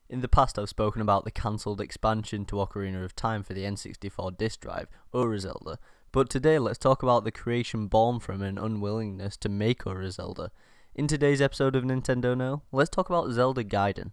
In the past I've spoken about the cancelled expansion to Ocarina of Time for the N64 disk drive, Zelda, but today let's talk about the creation born from an unwillingness to make Zelda. In today's episode of Nintendo Know, let's talk about Zelda Gaiden.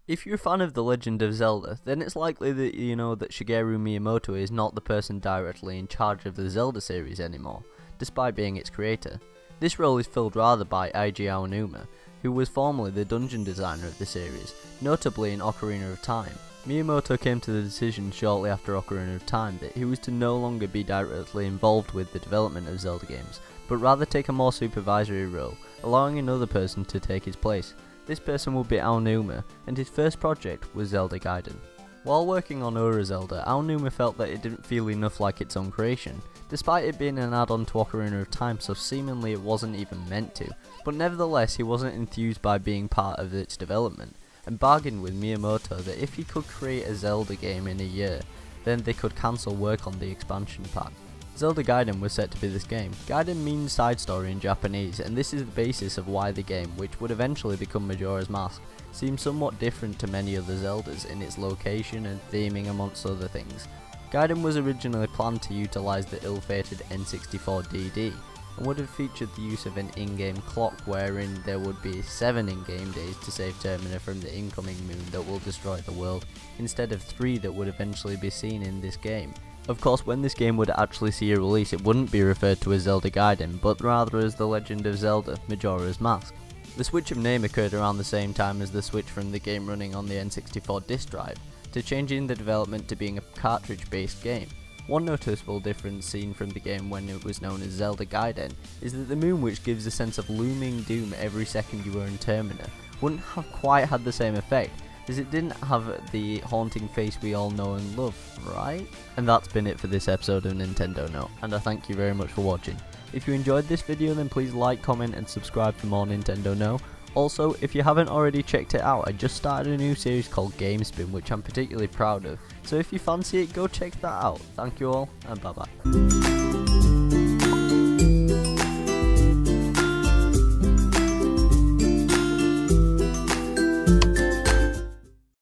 If you're a fan of The Legend of Zelda, then it's likely that you know that Shigeru Miyamoto is not the person directly in charge of the Zelda series anymore, despite being its creator. This role is filled rather by Eiji Aonuma, who was formerly the dungeon designer of the series, notably in Ocarina of Time. Miyamoto came to the decision shortly after Ocarina of Time that he was to no longer be directly involved with the development of Zelda games, but rather take a more supervisory role, allowing another person to take his place. This person will be Aonuma, and his first project was Zelda Gaiden. While working on Zelda, Aonuma felt that it didn't feel enough like its own creation, despite it being an add-on to Ocarina of Time, so seemingly it wasn't even meant to, but nevertheless he wasn't enthused by being part of its development, and bargained with Miyamoto that if he could create a Zelda game in a year, then they could cancel work on the expansion pack. Zelda Gaiden was set to be this game. Gaiden means side story in Japanese, and this is the basis of why the game, which would eventually become Majora's Mask, seems somewhat different to many other Zeldas in its location and theming amongst other things. Gaiden was originally planned to utilise the ill-fated N64 DD, and would have featured the use of an in-game clock wherein there would be 7 in-game days to save Termina from the incoming moon that will destroy the world, instead of 3 that would eventually be seen in this game. Of course, when this game would actually see a release, it wouldn't be referred to as Zelda Gaiden, but rather as The Legend of Zelda, Majora's Mask. The switch of name occurred around the same time as the switch from the game running on the N64 disk drive, to changing the development to being a cartridge-based game. One noticeable difference seen from the game when it was known as Zelda Gaiden is that the moon, which gives a sense of looming doom every second you were in Termina, wouldn't have quite had the same effect, as it didn't have the haunting face we all know and love, right? And that's been it for this episode of Nintendo Know, and I thank you very much for watching. If you enjoyed this video, then please like, comment and subscribe for more Nintendo Know. Also, if you haven't already checked it out, I just started a new series called GameSpin, which I'm particularly proud of, so if you fancy it, go check that out. Thank you all, and bye bye.